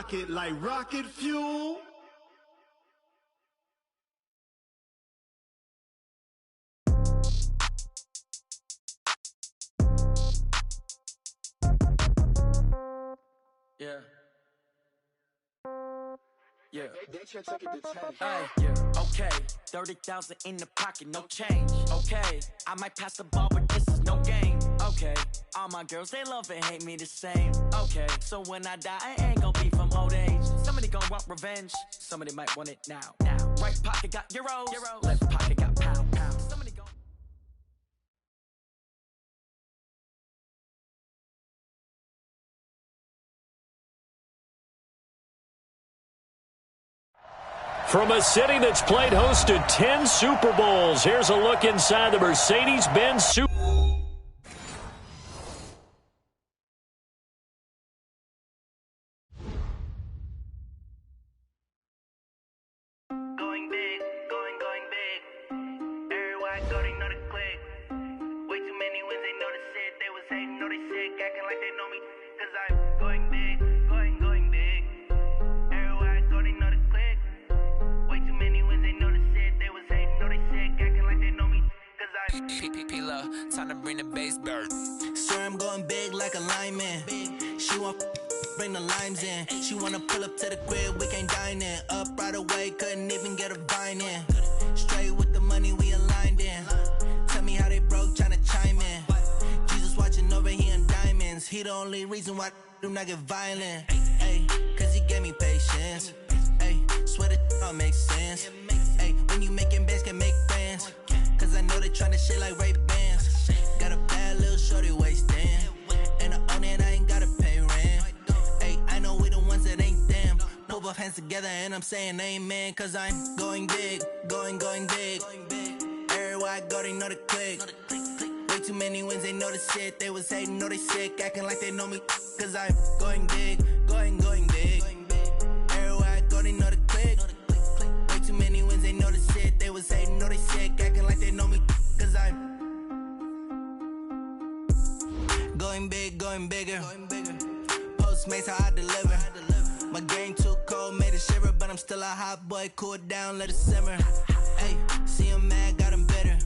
rocket like rocket fuel. Yeah. Yeah. Hey, yeah. Okay. 30,000 in the pocket, no change. Okay. I might pass the ball, but this is no game. Okay. All my girls, they love and hate me the same. Okay. So when I die, I ain't gonna be from old age. Somebody gonna want revenge. Somebody might want it now. Right pocket got euros. Left pocket got pound. Somebody gon' From a city that's played host to 10 Super Bowls, here's a look inside the Mercedes-Benz Super Bowl. Going big, going big. Everywhere I go, they know the click. Way too many wins, they know the shit. They was hating, know they sick, acting like they know me. Cause I'm going big, going big. Everywhere I go, they know the click. Way too many wins, they know the shit. They was hating, know they sick, acting like they know me. Cause I'm P-P-P-Love, time to bring the bass bird. swear I'm going big like a lineman. She want bring the limes in. She wanna pull up to the crib, we can't dine in. Up right away, couldn't even get a vine in. Straight with the money we aligned in. Tell me how they broke, tryna chime in. Jesus watching over here in diamonds. He the only reason why I do not get violent. Ay, cause he gave me patience. Ay, swear that all makes sense. Ay, when you making bands can make friends. Cause I know they tryna shit like Ray Bans. Got a bad little shorty wasting. And I own it, I ain't gotta pay rent. Ay, I know we the ones that ain't them. Pull both hands together and I'm saying amen. Cause I'm going big, going big. Everywhere I go, they know the click. Way too many wins, they know the shit. They was hating, know they sick, acting like they know me. Cause I'm going big, going big. Everywhere I go, they know the click. Way too many wins, they know the shit. They was hating, know they sick, acting like they know me. Cause I'm going big, going bigger. Postmates, how I deliver. My game too cold, made it shiver. But I'm still a hot boy, cool down, let it simmer. Hey, see him mad, got him bitter.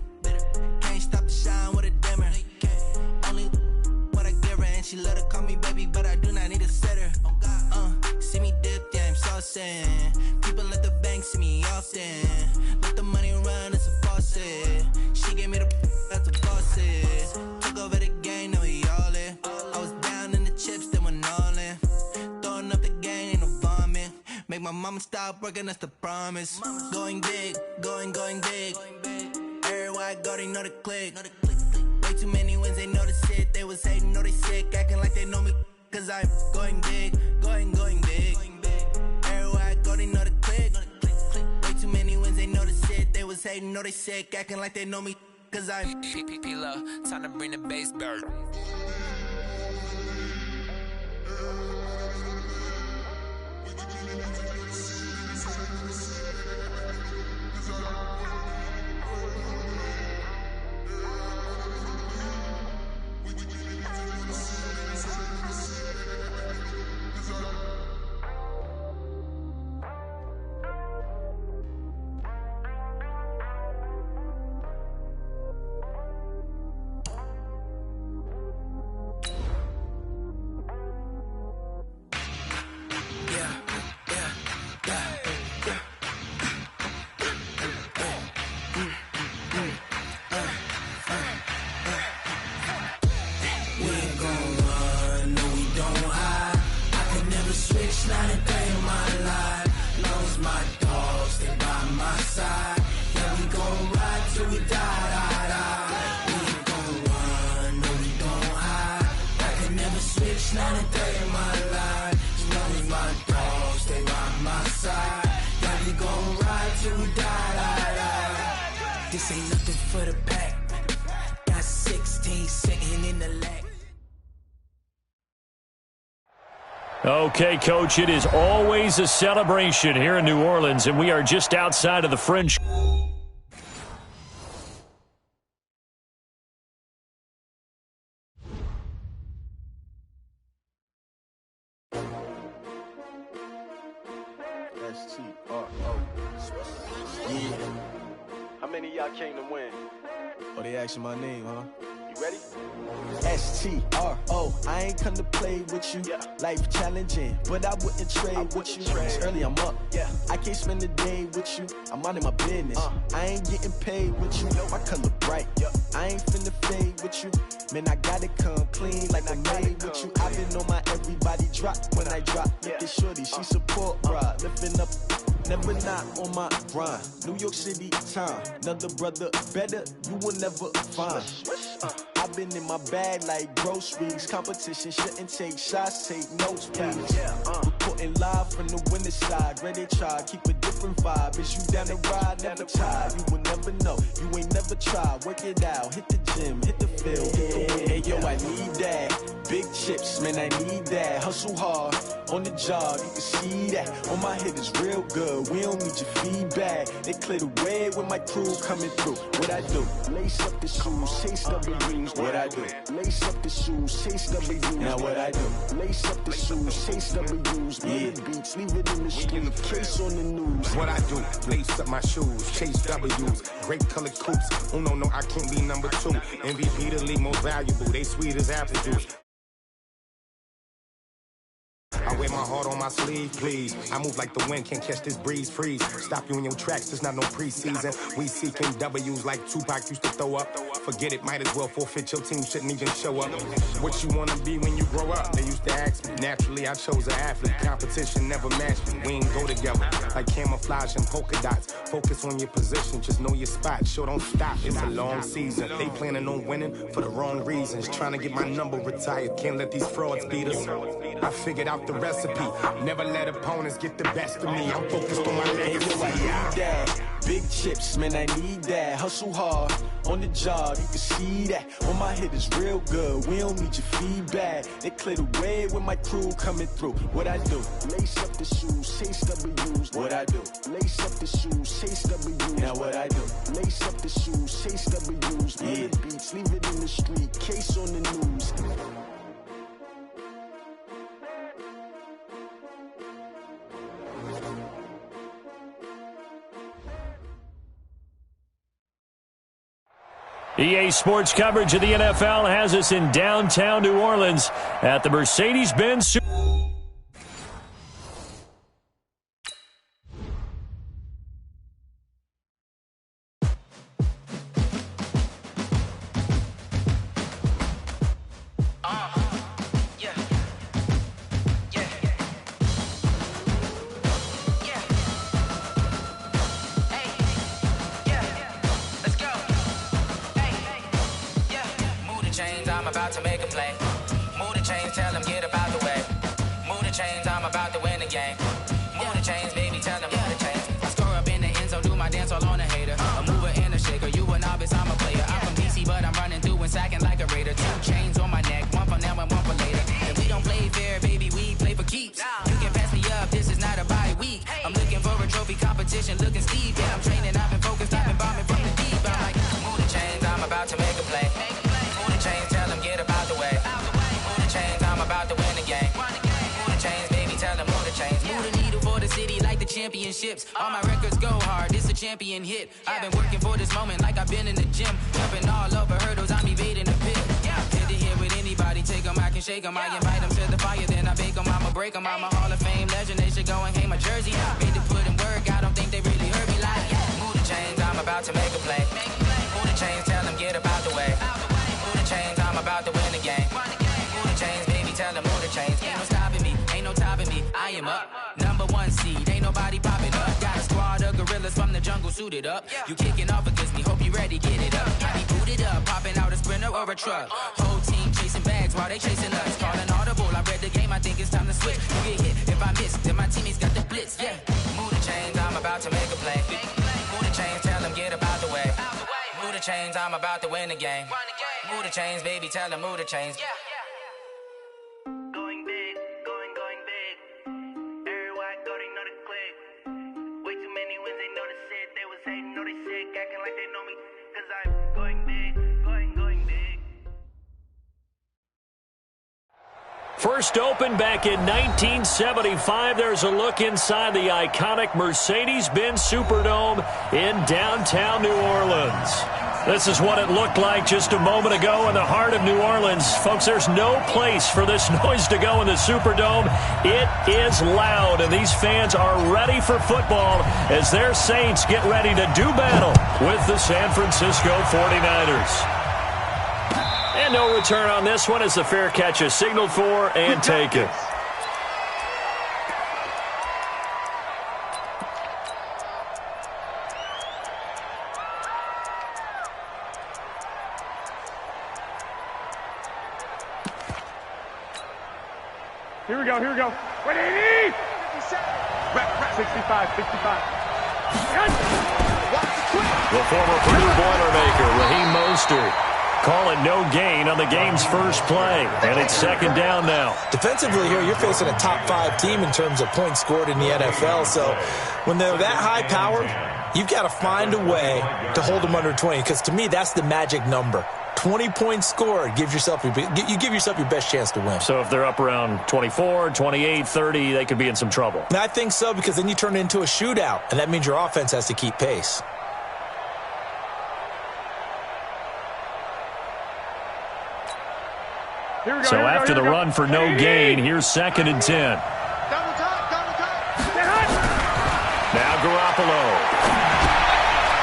Can't stop the shine with a dimmer. Only what I give her, and she let her call me baby, but I do not need a sitter. See me dip, yeah, I'm saucing. People at the bank see me often. Let the money run, it's a faucet. She gave me the that's a faucet. Took over the game, now we all in. I was down in the chips, they went all in. Throwing up the game, ain't no vomit. Make my mama stop working, that's the promise. Going big, going big. Everywhere I go, they know the click. Way too many wins, they know the shit. They was hating, know they sick, acting like they know me. Cause I'm going big, going big. Everywhere I go, they know the click. Way too many wins, they know the shit. They was hating, know they sick, acting like they know me. Cause I'm P-P-P-Love, time to bring the bass bird. This ain't nothing for the pack. Got 16 sitting in the lag. Okay, Coach, it is always a celebration here in New Orleans, and we are just outside of the French. many of y'all came to win? Oh, they asking my name, huh? You ready? S-T-R-O, I ain't come to play with you. Yeah. Life challenging, but I wouldn't trade with you. It's early, I'm up. Yeah. I can't spend the day with you. I'm minding my business. I ain't getting paid with you. My color bright. I ain't finna fade with you. Man, I gotta come clean like I'm made with you. I've been on my everybody drop when I drop. Look at shorty, she support, bruh. Lifting up, never not on my grind. New York City time, another brother better, you will never find. I've been in my bag like groceries. Competition shouldn't take shots, take notes, please. Reporting live from the winning side. Ready to try, keep a different vibe. Is you down the ride, never tired. You will never know, you ain't never tried. Work it out, hit the gym, hit the field, hit the win. Hey yo, I need that. Big chips, man, I need that. Hustle hard, on the job, you can see that. On my head is real good, we don't need your feedback. They clear the way with my crew coming through. What I do? Lace up the shoes, chase W's. What I do? Lace up the shoes, chase W's. Now what I do? Lace up the shoes, chase W's. Million beats, leave it in the street, case on the news. What I do? Lace up my shoes, chase W's. Great colored coops. Oh no, I can't be number 2. MVP the league most valuable. They sweet as apple juice. I wear my heart on my sleeve, please. I move like the wind, can't catch this breeze, freeze. Stop you in your tracks, there's not no preseason. We seeking W's like Tupac used to throw up. Forget it, might as well forfeit, your team shouldn't even show up. What you wanna be when you grow up? They used to ask me. Naturally, I chose an athlete. Competition never matched me. We ain't go together like camouflage and polka dots. Focus on your position, just know your spot. Sure, don't stop, it's a long season. They planning on winning for the wrong reasons. Trying to get my number retired, can't let these frauds beat us. I figured out the recipe. Never let opponents get the best of me. I'm focused on my legacy. I need that. Big chips, man, I need that. Hustle hard, on the job, you can see that. On my head is real good, we don't need your feedback. They clear the way with my crew coming through. What I do? Lace up the shoes, chase W's. What I do? Lace up the shoes, chase W's. Now what I do? Lace up the shoes, chase W's. Million beats, leave it in the street, case on the news. EA Sports coverage of the NFL has us in downtown New Orleans at the Mercedes-Benz Super. All my records go hard, this a champion hit. I've been working for this moment like I've been in the gym. Jumping all over hurdles, I'm evading the pit. Hit to hit with anybody, take them, I can shake them. I invite them to the fire, then I bake them, I'ma break them. I'm a Hall of Fame legend, they should go and hang my jersey. Made to put in work, I don't think they really heard me like. Move the chains, I'm about to make a play. Move the chains, tell them get up out the way. Move the chains, I'm about to win the game. Move the chains, baby, tell them move the chains. Ain't no stopping me, ain't no topping me, I am up. #1 seed, ain't nobody popping up. Got a squad of gorillas from the jungle suited up. You kicking off against me, hope you ready, get it up. I be booted up, popping out a Sprinter or a truck. Whole team chasing bags while they chasing us. Calling audible, I read the game, I think it's time to switch. You get hit, if I miss, then my teammates got the blitz, yeah. Move the chains, I'm about to make a play. Move the chains, tell them get up out the way. Move the chains, I'm about to win the game. Move the chains, baby, tell them move the chains. First opened back in 1975. There's a look inside the iconic Mercedes-Benz Superdome in downtown New Orleans. This is what it looked like just a moment ago in the heart of New Orleans. Folks, there's no place for this noise to go in the Superdome. It is loud, and these fans are ready for football as their Saints get ready to do battle with the San Francisco 49ers. And no return on this one as the fair catch is signaled for and taken. Here we go. What do you need? 65. The former Purdue Boilermaker, Raheem Mostert, calling no gain on the game's first play. And it's second down now. Defensively here, you're facing a top 5 team in terms of points scored in the NFL. So when they're that high-powered, you've got to find a way to hold them under 20. Because to me, that's the magic number. 20 points scored, you give yourself your best chance to win. So if they're up around 24, 28, 30, they could be in some trouble. And I think so, because then you turn it into a shootout, and that means your offense has to keep pace. So after the run for no gain, here's second and 10. Now Garoppolo.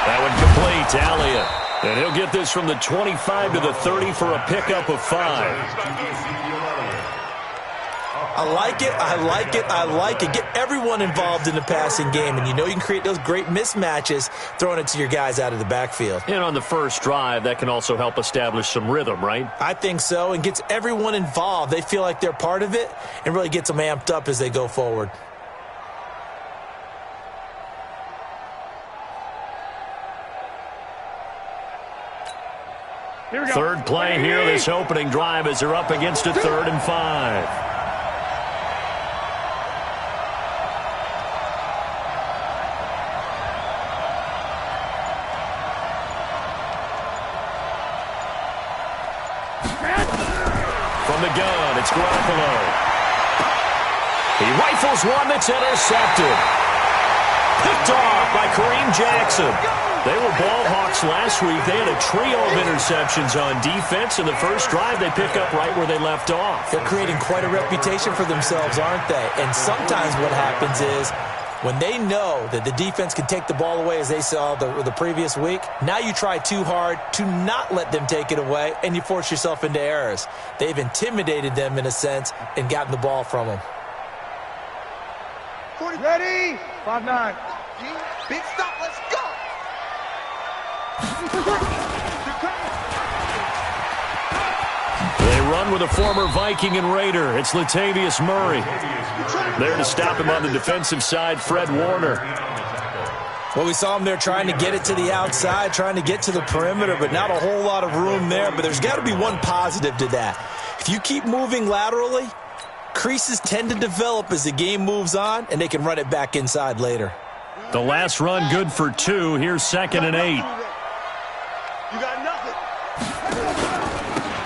That one complete to Elliott. And he'll get this from the 25 to the 30 for a pickup of 5. I like it. Get everyone involved in the passing game, and you know you can create those great mismatches throwing it to your guys out of the backfield. And on the first drive, that can also help establish some rhythm, right? I think so, and gets everyone involved. They feel like they're part of it and really gets them amped up as they go forward. Third play here, this opening drive as they're up against a 3rd and 5. From the gun, it's Garoppolo. He rifles one that's intercepted. Picked off by Kareem Jackson. They were ball hawks last week. They had a trio of interceptions on defense. In the first drive, they pick up right where they left off. They're creating quite a reputation for themselves, aren't they? And sometimes what happens is when they know that the defense can take the ball away, as they saw the previous week, now you try too hard to not let them take it away, and you force yourself into errors. They've intimidated them in a sense and gotten the ball from them. Ready? 5-9. Big stop, let's go! They run with a former Viking and Raider. It's Latavius Murray. There to stop him on the defensive side, Fred Warner. Well, we saw him there trying to get it to the outside, trying to get to the perimeter, but not a whole lot of room there. But there's got to be one positive to that. If you keep moving laterally, creases tend to develop as the game moves on, and they can run it back inside later. The last run good for 2. Here's 2nd and 8. You got nothing.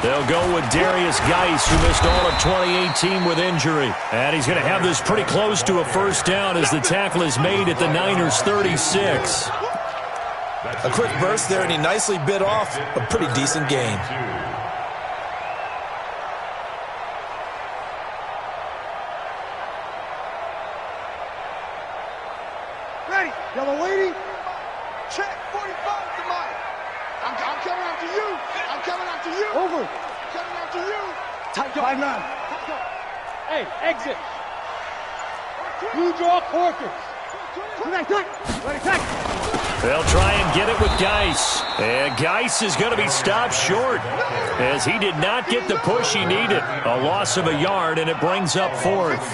They'll go with Darius Geis, who missed all of 2018 with injury. And he's going to have this pretty close to a first down as the tackle is made at the Niners' 36. A quick burst there, and he nicely bit off a pretty decent gain. Ready? Yellow lady. Check 45 to Mike. I'm coming after you. I'm coming after you. Over. I'm coming after you. Tight 5-9. Hey, exit. You draw quarters. Ready, tack. They'll try and get it with Geis. And Geis is going to be stopped short as he did not get the push he needed. A loss of a yard, and it brings up 4th.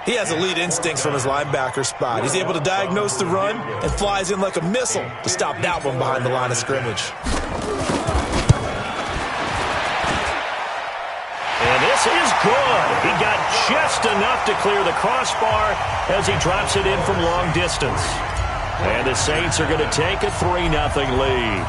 He has elite instincts from his linebacker spot. He's able to diagnose the run and flies in like a missile to stop that one behind the line of scrimmage. And this is good. He got just enough to clear the crossbar as he drops it in from long distance. And the Saints are going to take a 3-0 lead.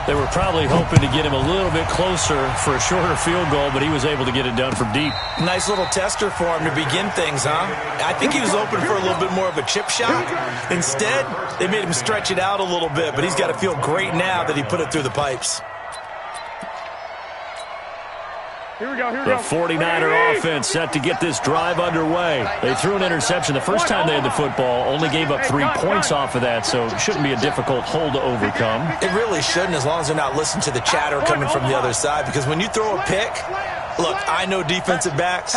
They were probably hoping to get him a little bit closer for a shorter field goal, but he was able to get it done from deep. Nice little tester for him to begin things, huh? I think he was open for a little bit more of a chip shot. Instead, they made him stretch it out a little bit, but he's got to feel great now that he put it through the pipes. Here we go. The 49er offense set to get this drive underway. They threw an interception the first time they had the football, only gave up 3 points off of that, so it shouldn't be a difficult hole to overcome. It really shouldn't, as long as they're not listening to the chatter coming from the other side, because when you throw a pick, look, I know defensive backs,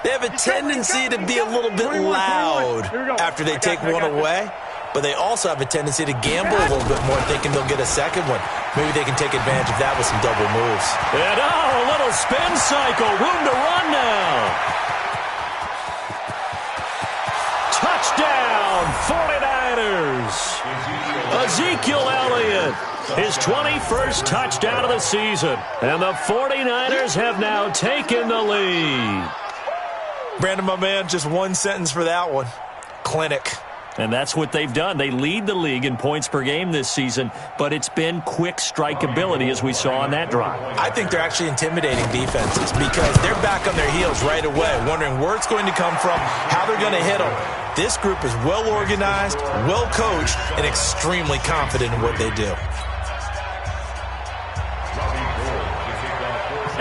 they have a tendency to be a little bit loud after they take one away. But they also have a tendency to gamble a little bit more, thinking they'll get a second one. Maybe they can take advantage of that with some double moves. And a little spin cycle. Room to run now. Touchdown, 49ers. Ezekiel Elliott, his 21st touchdown of the season. And the 49ers have now taken the lead. Brandon, my man, just one sentence for that one. Clinic. And that's what they've done. They lead the league in points per game this season, but it's been quick strikeability as we saw on that drive. I think they're actually intimidating defenses because they're back on their heels right away, wondering where it's going to come from, how they're going to hit them. This group is well organized, well coached, and extremely confident in what they do.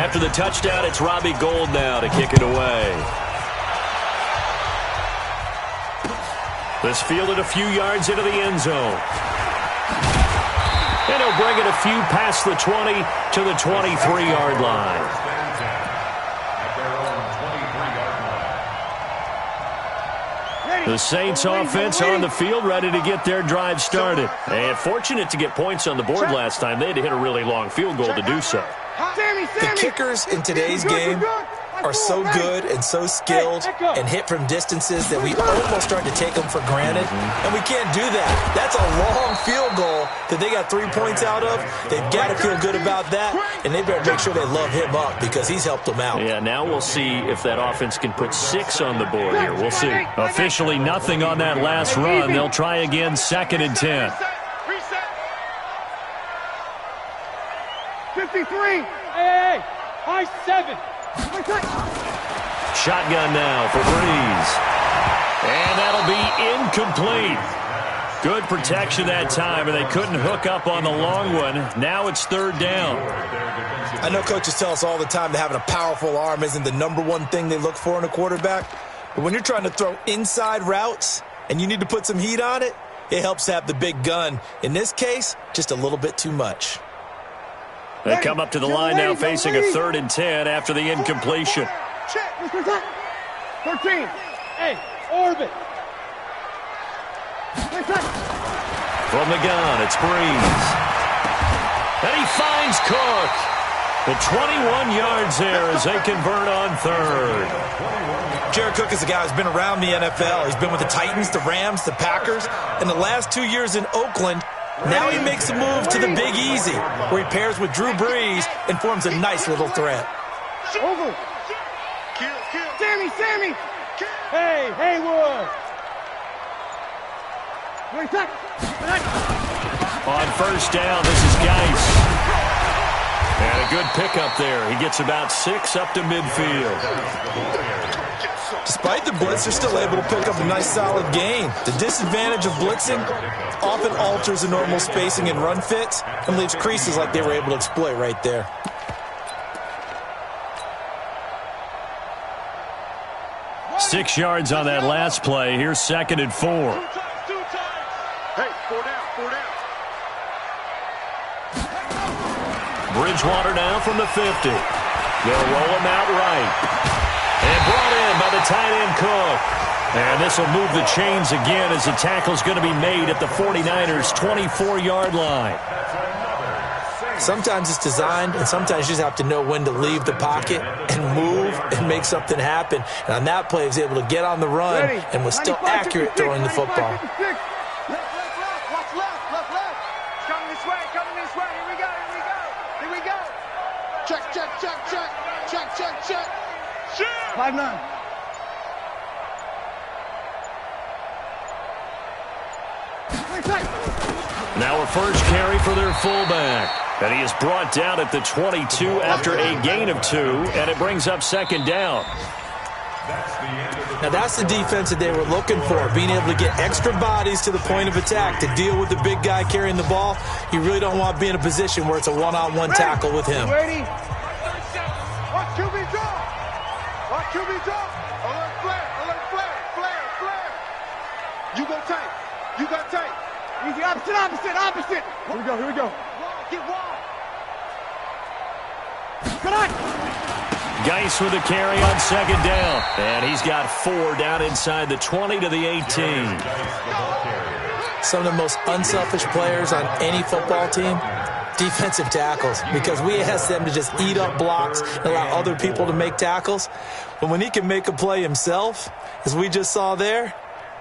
After the touchdown, it's Robbie Gould now to kick it away. This fielded a few yards into the end zone. And he'll bring it a few past the 20 to the 23-yard line. The Saints offense on the field, ready to get their drive started. And fortunate to get points on the board last time. They had to hit a really long field goal to do so. The kickers in today's game are so good and so skilled and hit from distances that we almost start to take them for granted. And we can't do that. That's a long field goal that they got 3 points out of. They've got to feel good about that, and they better make sure they love him up because he's helped them out. Yeah, now we'll see if that offense can put 6 on the board here. We'll see. Officially nothing on that last run. They'll try again, 2nd and 10. 53. Hey, high 7. Shotgun now for Breeze. And that'll be incomplete. Good protection that time, and they couldn't hook up on the long one. Now it's 3rd down. I know coaches tell us all the time that having a powerful arm isn't the #1 thing they look for in a quarterback. But when you're trying to throw inside routes and you need to put some heat on it, it helps to have the big gun. In this case, just a little bit too much. They come up to the line now facing a 3rd and 10 after the incompletion. 13. Hey, orbit. From the gun, it's Breeze. And he finds Cook. The 21 yards there as they convert on 3rd. Jared Cook is a guy who's been around the NFL. He's been with the Titans, the Rams, the Packers. In the last 2 years in Oakland, now he makes a move to the Big Easy, where he pairs with Drew Brees and forms a nice little threat. Over. Sammy. Hey, Haywood. On 1st down, this is Geis. And a good pickup there. He gets about 6 up to midfield. Despite the blitz, they're still able to pick up a nice solid gain. The disadvantage of blitzing often alters the normal spacing and run fits and leaves creases like they were able to exploit right there. Six yards on that last play. Here's 2nd and 4. Hey, 4 down. Bridgewater now from the 50. They'll roll him out right. And brought in by the tight end Cook. And this will move the chains again as the tackle's going to be made at the 49ers' 24-yard line. Sometimes it's designed, and sometimes you just have to know when to leave the pocket and move and make something happen. And on that play, he was able to get on the run and was still accurate throwing the football. Left. Coming this way. Here we go. Check. 5-9. Now a first carry for their fullback. And he is brought down at the 22 after a gain of 2, and it brings up second down. Now, that's the defense that they were looking for, being able to get extra bodies to the point of attack to deal with the big guy carrying the ball. You really don't want to be in a position where it's a one-on-one tackle with him. Ready? Watch QB drop. Watch QB drop. Alert flare. Alert flare. Flare. Flare. You go tight. You got tight. Easy. Opposite. Here we go. Wide. Get wide. Good on. Geis with a carry on second down. And he's got 4 down inside the 20 to the 18. Some of the most unselfish players on any football team, defensive tackles, because we ask them to just eat up blocks and allow other people to make tackles. But when he can make a play himself, as we just saw there,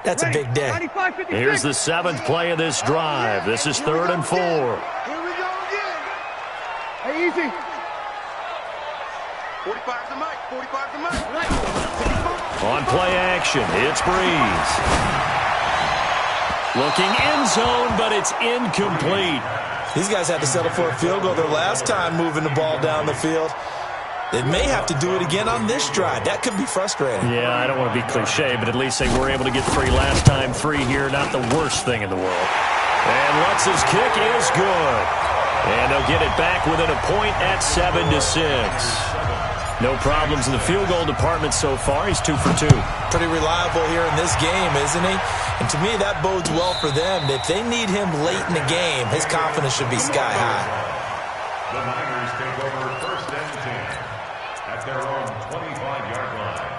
that's a big day. Here's the 7th play of this drive. This is 3rd and 4. Here we go again. Hey, easy. 45 to Mike. On play action, it's Breeze. Looking end zone, but it's incomplete. These guys had to settle for a field goal their last time moving the ball down the field. They may have to do it again on this drive. That could be frustrating. Yeah, I don't want to be cliche, but at least they were able to get 3 last time. 3 here, not the worst thing in the world. And Lutz's kick is good. And they'll get it back within a point at 7-6. No problems in the field goal department so far. He's 2 for 2. Pretty reliable here in this game, isn't he? And to me, that bodes well for them. If they need him late in the game, his confidence should be sky high. The Niners take over 1st and 10 at their own 25-yard line.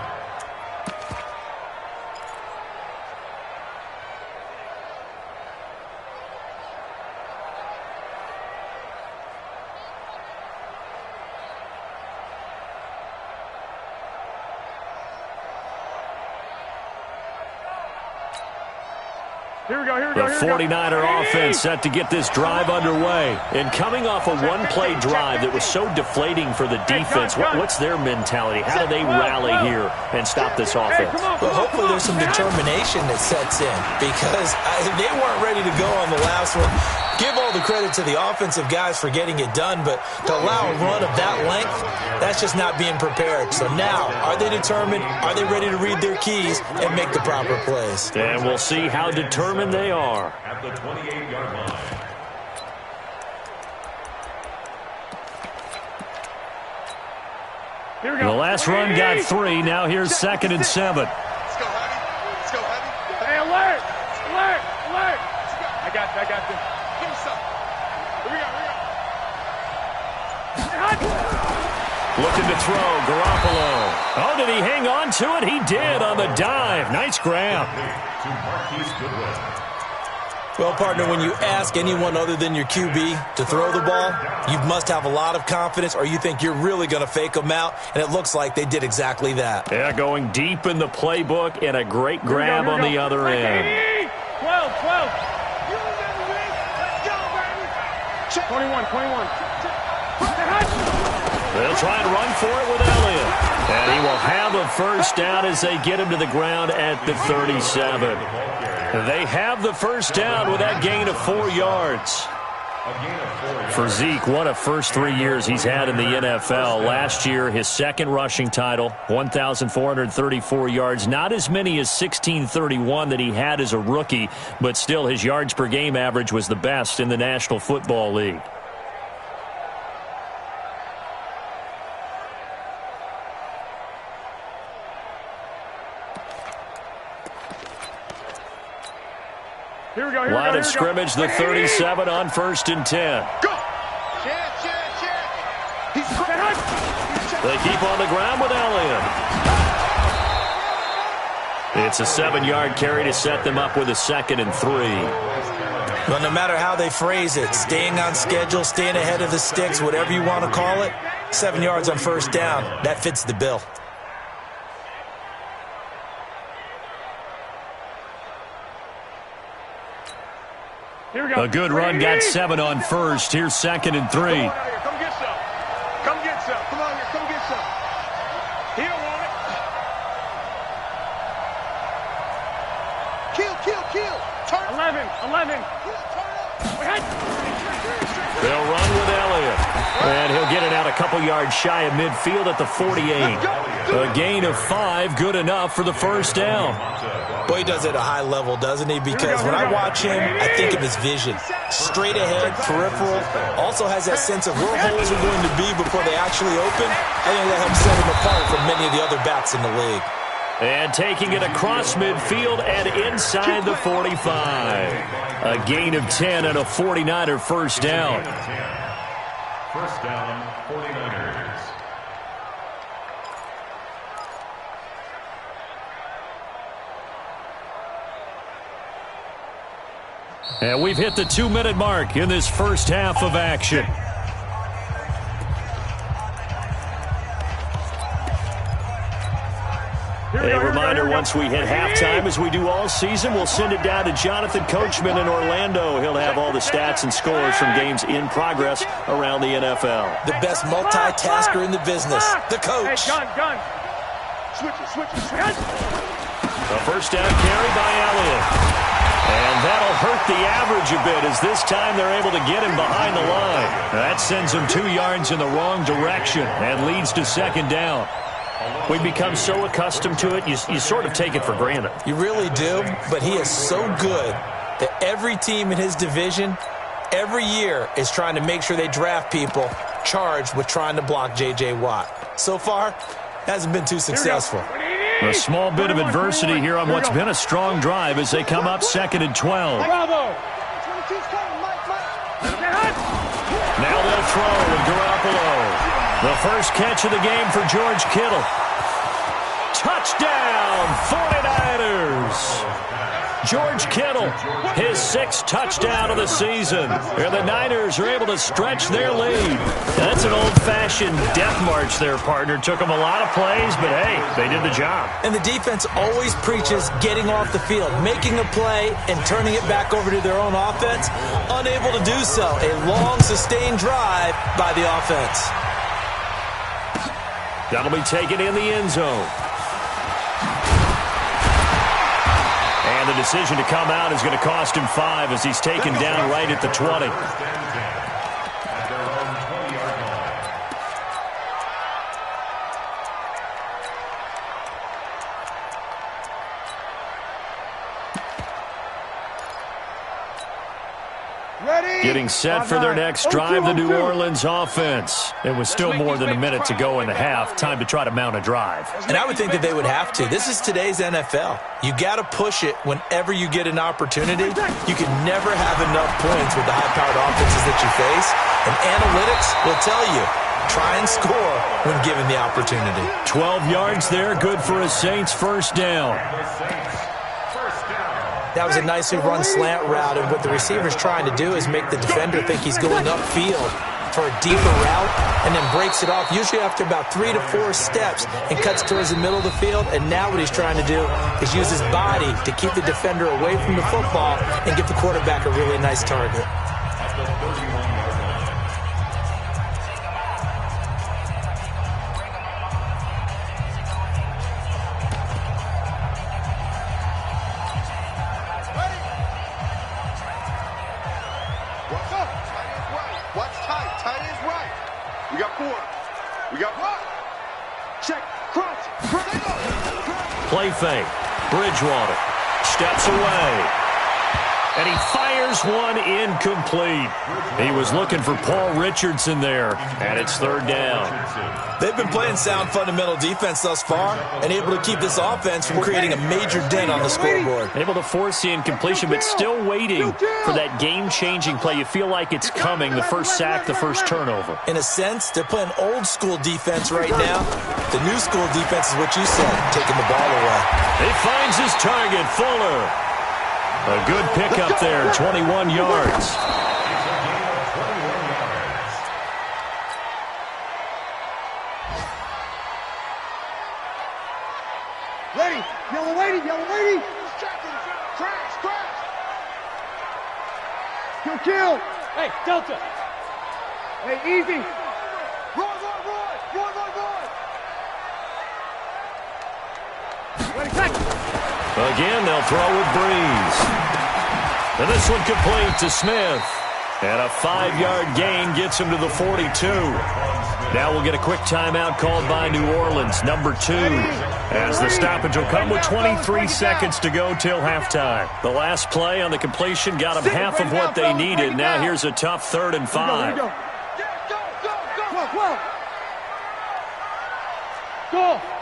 The 49er offense set to get this drive underway. And coming off a one-play drive that was so deflating for the defense, what's their mentality? How do they rally here and stop this offense? Well, hopefully there's some determination that sets in, because they weren't ready to go on the last one. Give all the credit to the offensive guys for getting it done, but to allow a run of that length, that's just not being prepared. So now, are they determined? Are they ready to read their keys and make the proper plays? And we'll see how determined they are. At the 28-yard line. The last run got 3. Now here's 2nd and 7. Let's go heavy. Hey, alert. I got this. Give me some. Here we go. Looking to throw, Garoppolo. Oh, did he hang on to it? He did on the dive. Nice grab. To Marquise Goodwin. Well, partner, when you ask anyone other than your QB to throw the ball, you must have a lot of confidence, or you think you're really going to fake them out, and it looks like they did exactly that. Yeah, going deep in the playbook, and a great grab on the other end. 12. 21. They'll try and run for it with Elliott. And he will have a first down as they get him to the ground at the 37. They have the first down with that gain of 4 yards. For Zeke, what a first 3 years he's had in the NFL. Last year, his 2nd rushing title, 1,434 yards. Not as many as 1,631 that he had as a rookie, but still his yards per game average was the best in the National Football League. Line of scrimmage, the 37 on 1st and 10. Go! Check. They keep on the ground with Elliott. It's a 7-yard carry to set them up with a 2nd and 3. Well, no matter how they phrase it, staying on schedule, staying ahead of the sticks, whatever you want to call it, 7 yards on first down, that fits the bill. A good run got 7 on first. Here's 2nd and 3. Come get some. Come get some. Come on here. Come get some. He don't want it. Kill. Turn. 11. Turn up. They'll run with Elliott. And he'll get it out a couple yards shy of midfield at the 48. A gain of 5, good enough for the first down. Boy, he does it at a high level, doesn't he? Because when I watch him, I think of his vision. Straight ahead, peripheral, also has that sense of where holes are going to be before they actually open. I think that helps set him apart from many of the other backs in the league. And taking it across midfield and inside the 45. A gain of 10 and a 49er first down. First down, 49ers. And we've hit the 2-minute mark in this first half of action. A reminder, once we hit halftime, as we do all season, we'll send it down to Jonathan Coachman in Orlando. He'll have all the stats and scores from games in progress around the NFL. The best multitasker in the business, the coach. Hey, gun. Switch it. A first down carry by Elliott. And that'll hurt the average a bit, as this time they're able to get him behind the line. That sends him 2 yards in the wrong direction and leads to second down. We've become so accustomed to it, you sort of take it for granted. You really do, but he is so good that every team in his division, every year, is trying to make sure they draft people charged with trying to block J.J. Watt. So far, hasn't been too successful. A small bit of adversity here on what's been a strong drive as they come up 2nd and 12. Bravo. Now they'll throw with Garoppolo. The first catch of the game for George Kittle. Touchdown, 49ers. George Kittle, his 6th touchdown of the season. And the Niners are able to stretch their lead. That's an old-fashioned death march there, partner. Took them a lot of plays, but hey, they did the job. And the defense always preaches getting off the field, making a play, and turning it back over to their own offense. Unable to do so. A long, sustained drive by the offense. That'll be taken in the end zone. And the decision to come out is going to cost him 5 as he's taken down right at the 20. At their own 20-yard line. Ready? Getting set for their next drive, the New Orleans offense. It was still more than a minute to go in the half. Time to try to mount a drive. And I would think that they would have to. This is today's NFL. You got to push it whenever you get an opportunity. You can never have enough points with the high-powered offenses that you face. And analytics will tell you, try and score when given the opportunity. 12 yards there, good for a Saints first down. That was a nicely run slant route, and what the receiver's trying to do is make the defender think he's going upfield for a deeper route, and then breaks it off, usually after about 3 to 4 steps, and cuts towards the middle of the field. And now what he's trying to do is use his body to keep the defender away from the football and give the quarterback a really nice target. Play fake. Bridgewater steps away. And he fires one incomplete. He was looking for Paul Richardson there, and it's third down. They've been playing sound fundamental defense thus far and able to keep this offense from creating a major dent on the scoreboard. Able to force the incompletion, but still waiting for that game-changing play. You feel like it's coming, the first sack, the first turnover. In a sense, they're playing old-school defense right now. The new-school defense is what you said, taking the ball away. He finds his target, Fuller. A good pickup there, 21 yards. Ready, yellow lady. Crash. Kill. Hey, Delta. Hey, easy. Roy. Ready, second. Again, they'll throw with Breeze. And this one complete to Smith. And a 5-yard gain gets him to the 42. Now we'll get a quick timeout called by New Orleans, number 2, as the stoppage will come with 23 seconds to go till halftime. The last play on the completion got them half of what they needed. Now here's a tough 3rd and 5. Go.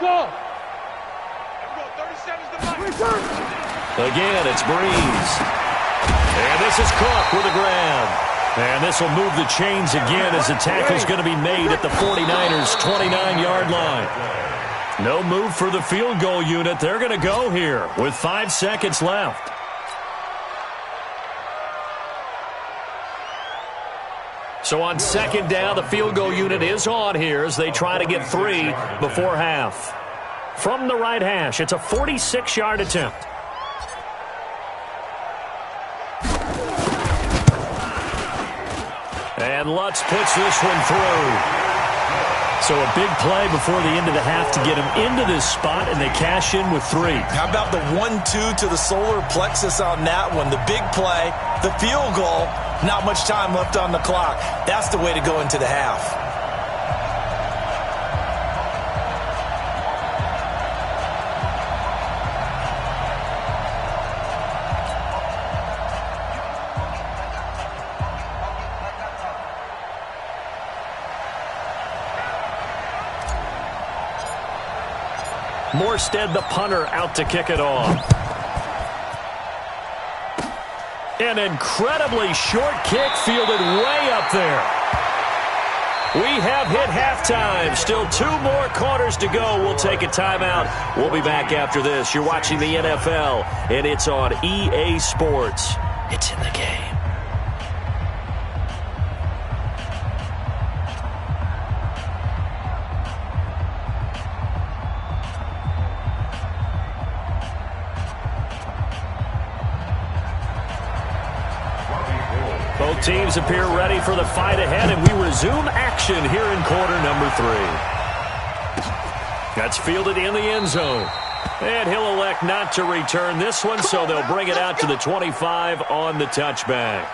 Go. 37's the mark. Again, it's Breeze. And this is Cook with a grab. And this will move the chains again as the tackle's going to be made at the 49ers' 29-yard line. No move for the field goal unit. They're going to go here with 5 seconds left. So on 2nd down, the field goal unit is on here as they try to get 3 before half. From the right hash, it's a 46-yard attempt. And Lutz puts this one through. So a big play before the end of the half to get him into this spot, and they cash in with 3. How about the 1-2 to the solar plexus on that one? The big play, the field goal, not much time left on the clock. That's the way to go into the half. Morstead, the punter, out to kick it off. An incredibly short kick fielded way up there. We have hit halftime. Still 2 more quarters to go. We'll take a timeout. We'll be back after this. You're watching the NFL, and it's on EA Sports. It's in the game. Both teams appear ready for the fight ahead, and we resume action here in quarter number 3. That's fielded in the end zone. And he'll elect not to return this one, so they'll bring it out to the 25 on the touchback.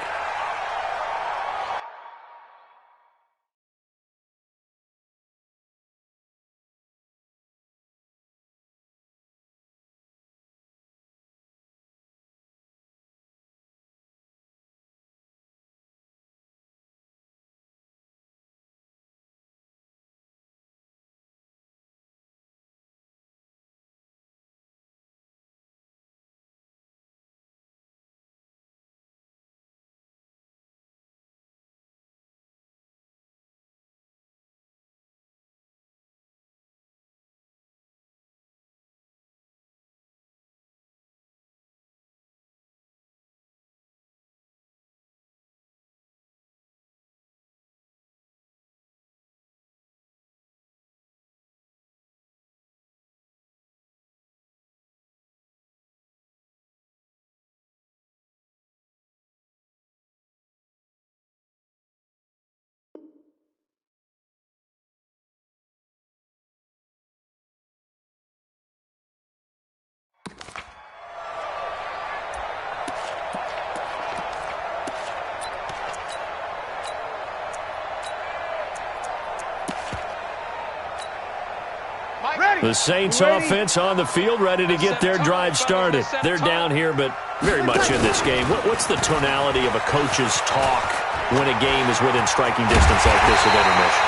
The Saints offense on the field, ready to get their drive started. They're down here, but very much in this game. What's the tonality of a coach's talk when a game is within striking distance like this of intermission?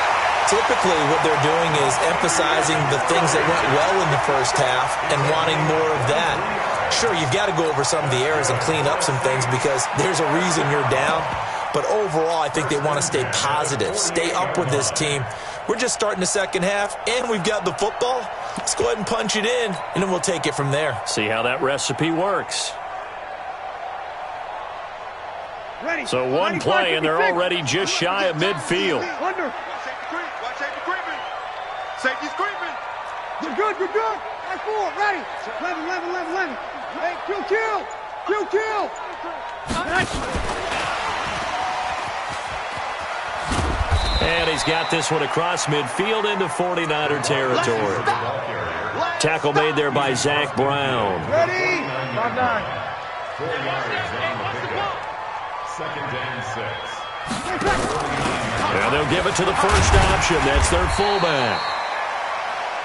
Typically, what they're doing is emphasizing the things that went well in the first half and wanting more of that. Sure, you've got to go over some of the errors and clean up some things because there's a reason you're down. But overall, I think they want to stay positive, stay up with this team. We're just starting the second half, and we've got the football. Let's go ahead and punch it in, and then we'll take it from there. See how that recipe works. So one play, and they're already just shy of midfield. Safety's creeping. You're good. That's 4. Ready. 11. Hey, kill. And he's got this one across midfield into 49er territory. Tackle made there by Zach Brown. Ready. 4 yards on the pickup. 2nd and 6. And they'll give it to the first option. That's their fullback.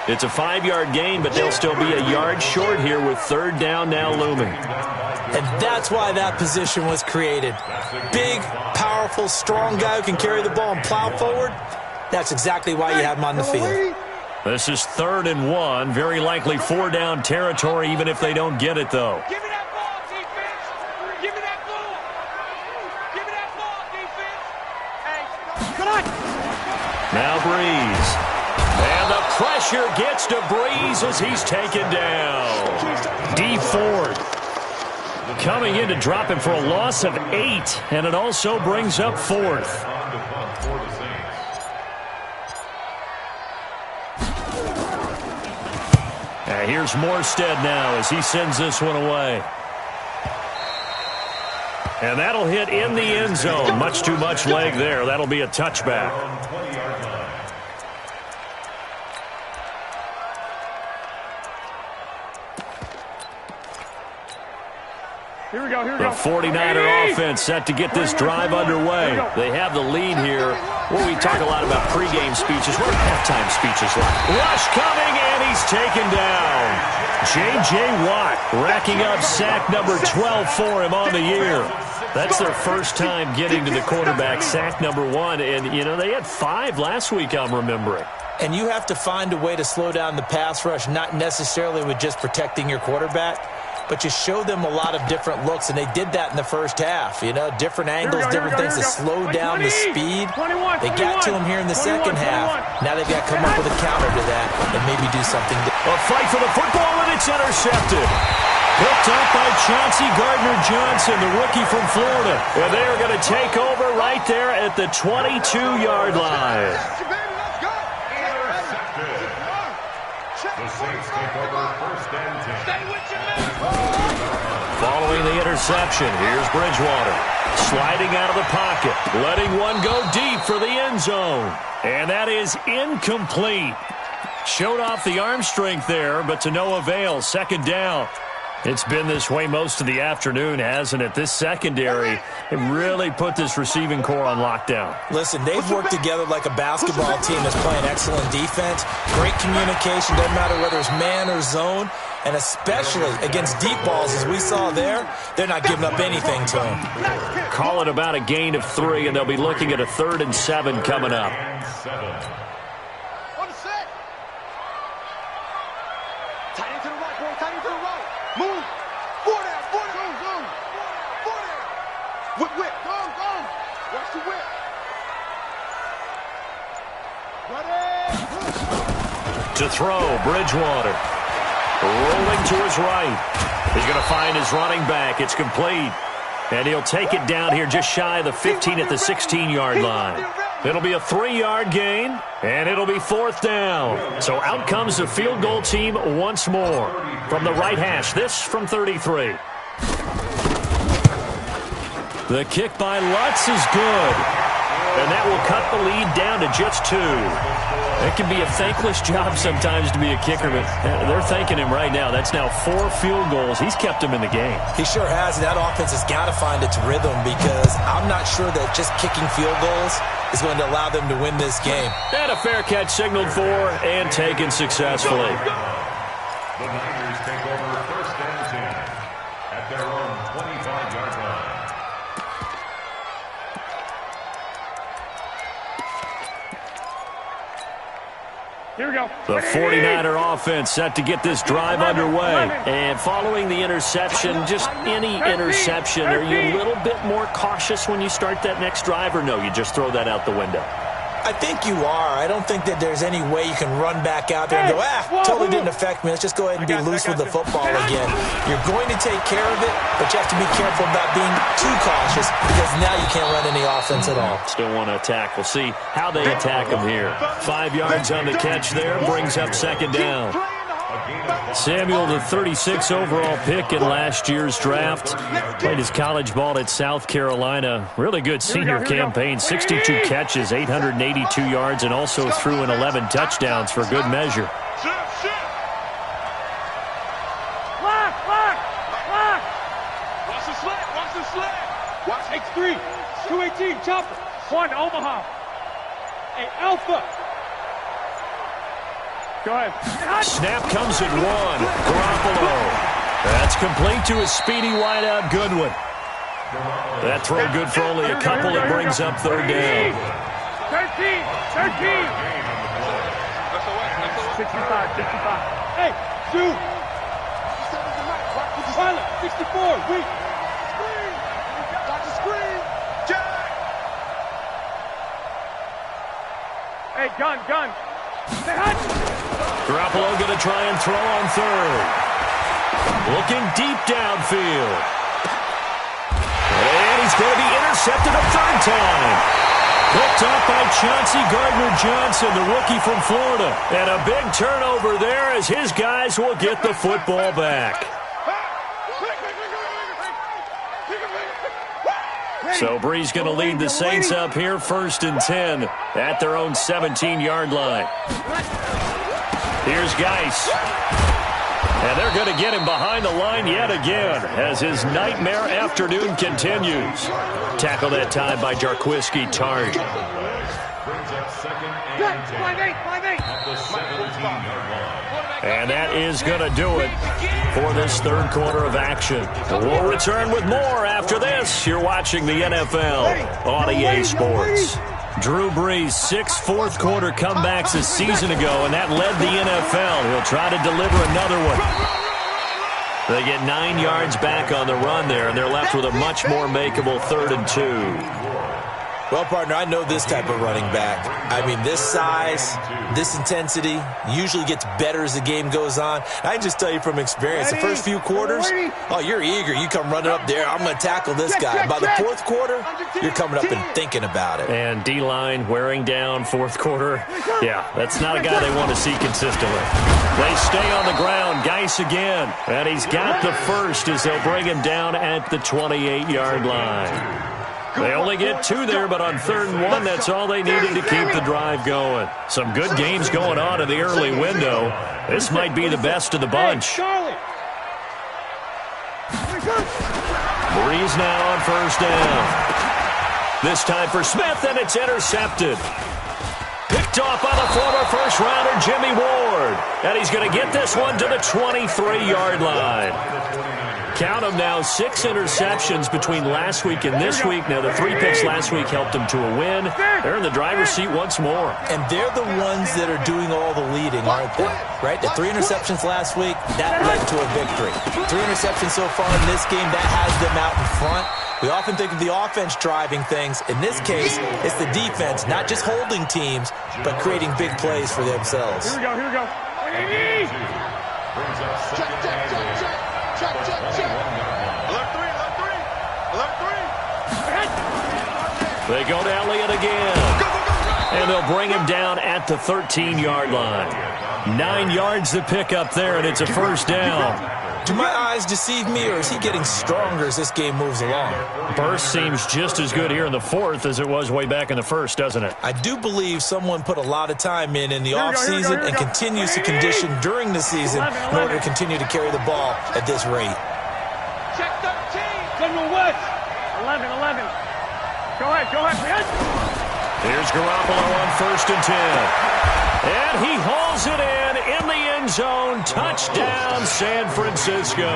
It's a 5-yard gain, but they'll still be a yard short here with third down now looming. And that's why that position was created. Big, powerful, strong guy who can carry the ball and plow forward. That's exactly why you have him on the field. This is 3rd and 1. Very likely 4-down territory, even if they don't get it, though. Give me that ball, defense. Give me that ball. Give me that ball, defense. Hey, come on. Now Breeze. And the pressure gets to Breeze as he's taken down. D Ford coming in to drop him for a loss of 8, and it also brings up 4th. Here's Morstead now as he sends this one away. And that'll hit in the end zone. Much too much leg there. That'll be a touchback. Here we go, here we The go. 49er offense set to get this drive underway. They have the lead here. Well, we talk a lot about pregame speeches. What are halftime speeches like? Rush coming, and he's taken down. J.J. Watt racking up sack number 12 for him on the year. That's their first time getting to the quarterback, sack number 1. And, you know, they had 5 last week, I'm remembering. And you have to find a way to slow down the pass rush, not necessarily with just protecting your quarterback, but you show them a lot of different looks, and they did that in the first half. You know, different angles, different things to slow down the speed. They got to him here in the second half. Now they've got to come up with a counter to that and maybe do something. A fight for the football, and it's intercepted. Picked up by Chauncey Gardner-Johnson, the rookie from Florida. And they are going to take over right there at the 22-yard line. The Saints take over 1st and 10. Following the interception, here's Bridgewater. Sliding out of the pocket, letting one go deep for the end zone. And that is incomplete. Showed off the arm strength there, but to no avail. 2nd down. It's been this way most of the afternoon, hasn't it? This secondary, it really put this receiving core on lockdown. Listen, they've worked together like a basketball team that's playing excellent defense. Great communication, doesn't matter whether it's man or zone. And especially against deep balls, as we saw there, they're not giving up anything to them. Call it about a gain of 3, and they'll be looking at a 3rd and 7 coming up. On the set. Tight end to the right, boy. Tight end to the right. Move. 4 down. 4 down. Go. 4 down. Whip. Go. Watch the whip. Ready. To throw, Bridgewater. Rolling to his right. He's going to find his running back. It's complete. And he'll take it down here just shy of the 15 at the 16-yard line. It'll be a 3-yard gain, and it'll be 4th down. So out comes the field goal team once more. From the right hash, this from 33. The kick by Lutz is good. And that will cut the lead down to just 2. It can be a thankless job sometimes to be a kicker, but they're thanking him right now. That's now 4 field goals. He's kept him in the game. He sure has. That offense has got to find its rhythm because I'm not sure that just kicking field goals is going to allow them to win this game. And a fair catch signaled for and taken successfully. The Niners take over 1st and 10 at their own 25-yard line. Here we go. The 49er offense set to get this drive underway. And following the interception, just any interception, are you a little bit more cautious when you start that next drive, or no, you just throw that out the window? I think you are. I don't think that there's any way you can run back out there and go, totally didn't affect me. Let's just go ahead and be loose with the football again. You're going to take care of it, but you have to be careful about being too cautious because now you can't run any offense at all. Still want to attack. We'll see how they attack them here. 5 yards on the catch there, brings up 2nd down. Samuel, the 36 overall pick in last year's draft, played his college ball at South Carolina. Really good senior campaign, 62 catches, 882 yards, and also threw in 11 touchdowns for good measure. Watch the sled. Watch X3. 218, chopper. One, Omaha. Hey, Alpha. Go ahead. Snap comes at 1. Garoppolo. That's complete to his speedy wideout, Goodwin. That throw good for only a couple. It brings up third down. 13. 65. Hey, shoot. 64. Weak. Got the screen. Jack. Hey, gun. Garoppolo going to try and throw on third. Looking deep downfield. And he's going to be intercepted a third time. Picked up by Chauncey Gardner-Johnson, the rookie from Florida. And a big turnover there as his guys will get the football back. So Bree's going to lead the Saints up here 1st and 10 at their own 17-yard line. Here's Geis. And they're going to get him behind the line yet again as his nightmare afternoon continues. Tackle that time by Jarquiski Targe. Brings up 2nd and 10 at the 17-yard line. And that is going to do it for this third quarter of action. We'll return with more after this. You're watching the NFL on EA Sports. Drew Brees, 6 fourth-quarter comebacks a season ago, and that led the NFL. He'll try to deliver another one. They get 9 yards back on the run there, and they're left with a much more makeable 3rd and 2. Well, partner, I know this type of running back. I mean, this size, this intensity usually gets better as the game goes on. I can just tell you from experience, the first few quarters, oh, you're eager. You come running up there, I'm going to tackle this guy. By the fourth quarter, you're coming up and thinking about it. And D-line wearing down fourth quarter. Yeah, that's not a guy they want to see consistently. They stay on the ground. Geis again. And he's got the first as they'll bring him down at the 28-yard line. They only get 2 there, but on 3rd and 1, that's all they needed to keep the drive going. Some good games going on in the early window. This might be the best of the bunch. Brees now on 1st down. This time for Smith, and it's intercepted. Picked off by the former first-rounder Jimmy Ward. And he's going to get this one to the 23-yard line. Count them now, 6 interceptions between last week and this week. Now, the 3 picks last week helped them to a win. They're in the driver's seat once more. And they're the ones that are doing all the leading, aren't they? Right? The 3 interceptions last week, that led to a victory. 3 interceptions so far in this game, that has them out in front. We often think of the offense driving things. In this case, it's the defense, not just holding teams, but creating big plays for themselves. Here we go. Check. Alert 3. They go to Elliott again. And they'll bring him down at the 13-yard line. 9 yards to pick up there, and it's a first down. Do my eyes deceive me, or is he getting stronger as this game moves along? Burst seems just as good here in the 4th as it was way back in the 1st, doesn't it? I do believe someone put a lot of time in the offseason and continues to condition during the season in order to continue to carry the ball at this rate. Check 13. General West. 11. Go ahead. Here's Garoppolo on 1st and 10. And he hauls it in the end zone. Touchdown, San Francisco.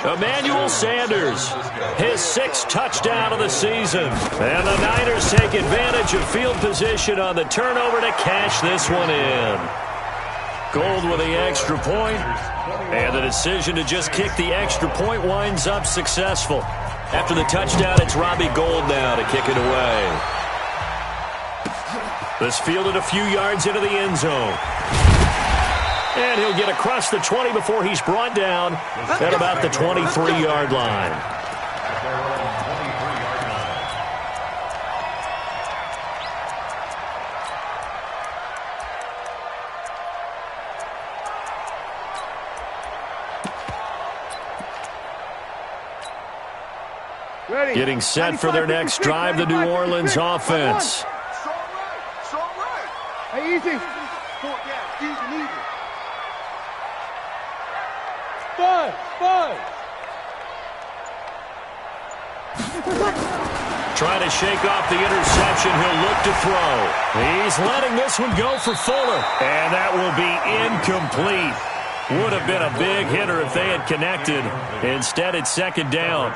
Emmanuel Sanders, his 6th touchdown of the season. And the Niners take advantage of field position on the turnover to cash this one in. Gold with the extra point, and the decision to just kick the extra point winds up successful. After the touchdown, it's Robbie Gould now to kick it away. This fielded a few yards into the end zone. And he'll get across the 20 before he's brought down at about the 23-yard line. Getting set for their next drive, the New Orleans offense. Hey, easy. Easy. Five. Trying to shake off the interception. He'll look to throw. He's letting this one go for Fuller. And that will be incomplete. Would have been a big hitter if they had connected. Instead, it's second down.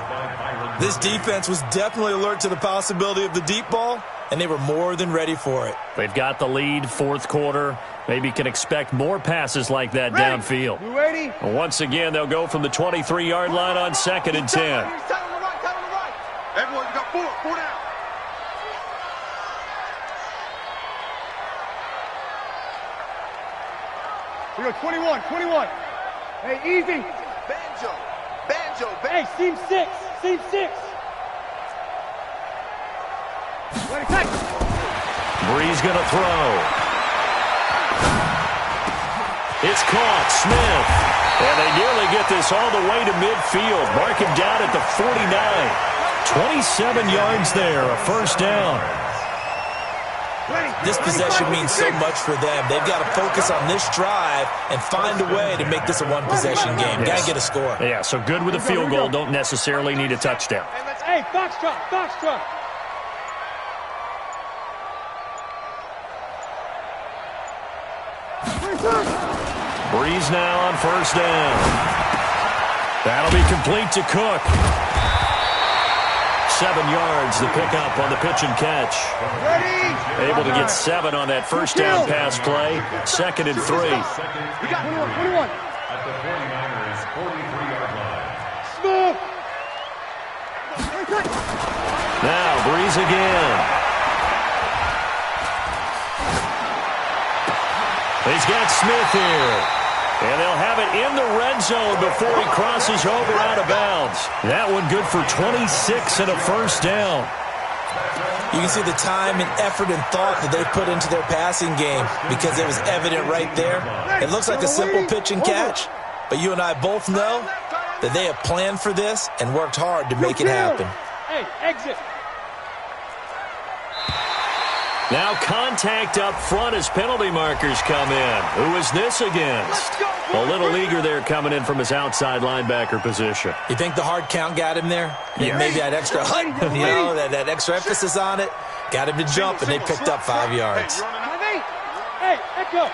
This defense was definitely alert to the possibility of the deep ball, and they were more than ready for it. They've got the lead, fourth quarter. Maybe can expect more passes like that downfield. You ready? Once again, they'll go from the 23-yard line on 2nd and 10. Everyone, you got four down. We go 21. Hey, easy. Banjo. Hey, seam six. Ready, take. Breeze going to throw. It's caught. Smith. And they nearly get this all the way to midfield. Mark him down at the 49. 27 yards there, a first down. This possession means so much for them. They've got to focus on this drive and find a way to make this a one-possession game. Got to get a score. Yeah, so good with a field goal. Don't necessarily need a touchdown. Hey, foxtrot. Breeze now on first down. That'll be complete to Cook. 7 yards, the pickup on the pitch and catch. Ready? Able to get 7 on that first down pass play. 2nd and 3. We got 21. At the 49ers' 43-yard line. Smooth. Now Breeze again. He's got Smith here. And they'll have it in the red zone before he crosses over out of bounds. That one good for 26 and a first down. You can see the time and effort and thought that they put into their passing game because it was evident right there. It looks like a simple pitch and catch, but you and I both know that they have planned for this and worked hard to make it happen. Hey, exit. Now contact up front as penalty markers come in. Who is this against? A little eager there coming in from his outside linebacker position. You think the hard count got him there? Yeah. Maybe that extra that extra emphasis on it got him to jump, and they picked up 5 yards. Hey, echo.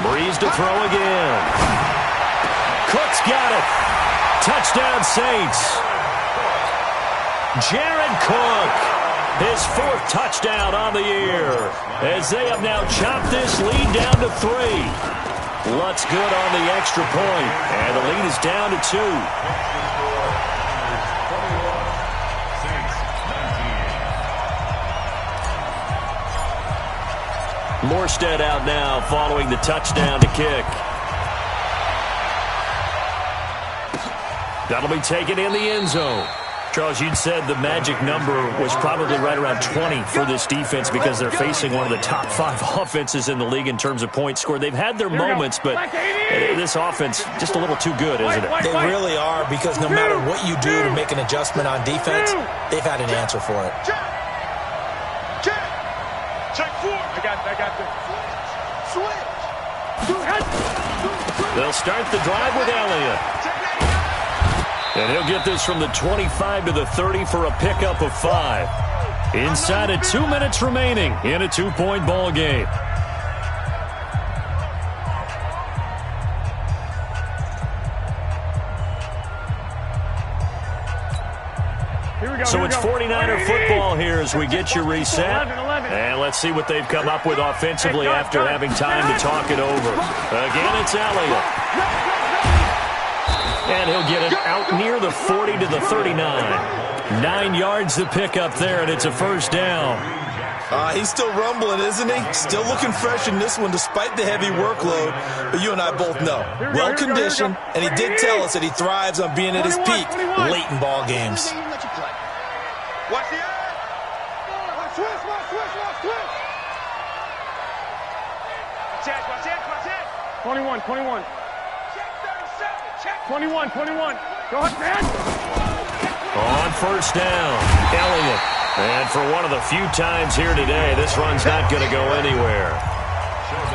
Breeze to throw again. Cook's got it. Touchdown Saints. Jared Cook, his 4th touchdown on the year, as they have now chopped this lead down to 3. Lutz good on the extra point, and the lead is down to 2. Morstead out now following the touchdown to kick. That'll be taken in the end zone. Charles, you'd said the magic number was probably right around 20 for this defense because they're facing one of the top 5 offenses in the league in terms of points scored. They've had their moments, but this offense just a little too good, isn't it? They really are, because no matter what you do to make an adjustment on defense, they've had an answer for it. Check 4. I got this. Switch. They'll start the drive with Elliott. And he'll get this from the 25 to the 30 for a pickup of 5. Inside of 2 minutes remaining in a 2-point ball game. So it's 49er football here as we get you reset. And let's see what they've come up with offensively after having time to talk it over. Again, it's Elliott. And he'll get it out near the 40 to the 39. 9 yards to pick up there, and it's a first down. He's still rumbling, isn't he? Still looking fresh in this one despite the heavy workload. But you and I both know, well-conditioned, and he did tell us that he thrives on being at his peak late in ball games. Watch the eye. Watch switch. Check. 21. Check 37. Check 21. Go ahead, man. On first down, Elliott. And for one of the few times here today, this run's not going to go anywhere.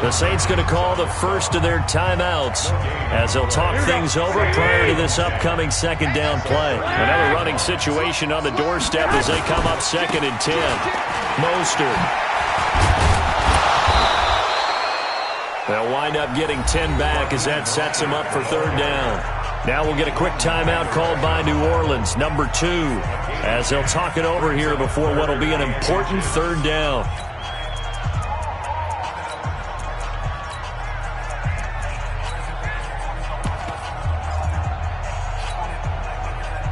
The Saints going to call the first of their timeouts as they'll talk things over prior to this upcoming second down play. Another running situation on the doorstep as they come up 2nd and 10. Mostert. They'll wind up getting 10 back as that sets them up for 3rd down. Now we'll get a quick timeout called by New Orleans, number 2, as they'll talk it over here before what will be an important 3rd down.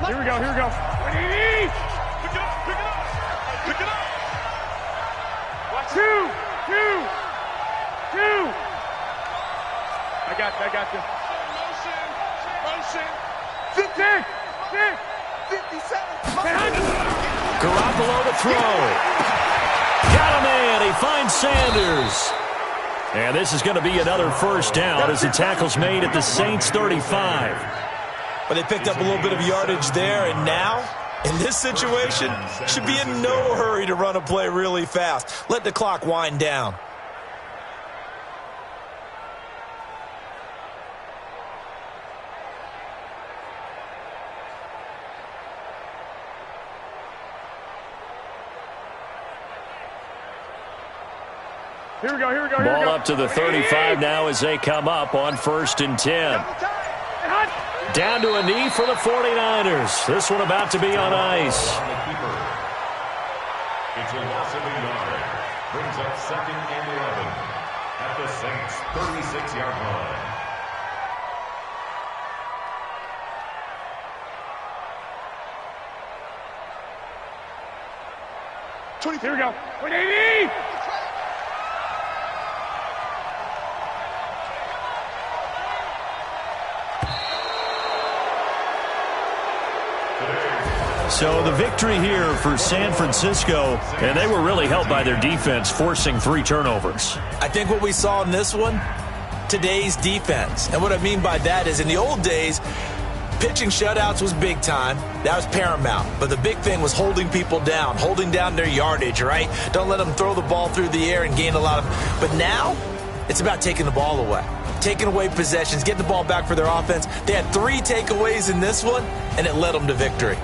Here we go, here we go. Pick it up, pick it up, pick it up. Watch 2. I got you. Motion. 50 seconds. Garoppolo to throw. Got a man. He finds Sanders. And this is going to be another 1st down as the tackle's made at the Saints 35. But they picked up a little bit of yardage there, and now, in this situation, should be in no hurry to run a play really fast. Let the clock wind down. Here we go. Ball up to the 35 now as they come up on 1st and 10. Down to a knee for the 49ers. This one about to be on ice. It's a loss of a yard. Brings up 2nd and 11 at the Saints' 36-yard line. Here we go. 180! So the victory here for San Francisco, and they were really helped by their defense, forcing 3 turnovers. I think what we saw in this one, today's defense. And what I mean by that is in the old days, pitching shutouts was big time. That was paramount. But the big thing was holding people down, holding down their yardage, right? Don't let them throw the ball through the air and gain a lot of... But now, it's about taking the ball away. Taking away possessions, getting the ball back for their offense. They had 3 takeaways in this one, and it led them to victory.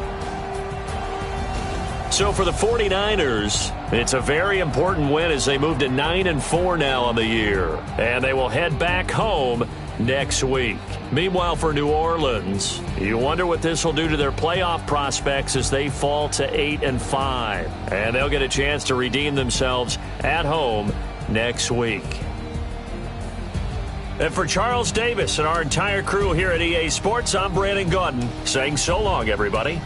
So for the 49ers, it's a very important win as they move to 9-4 now on the year. And they will head back home next week. Meanwhile, for New Orleans, you wonder what this will do to their playoff prospects as they fall to 8-5. And they'll get a chance to redeem themselves at home next week. And for Charles Davis and our entire crew here at EA Sports, I'm Brandon Gaudin saying so long, everybody.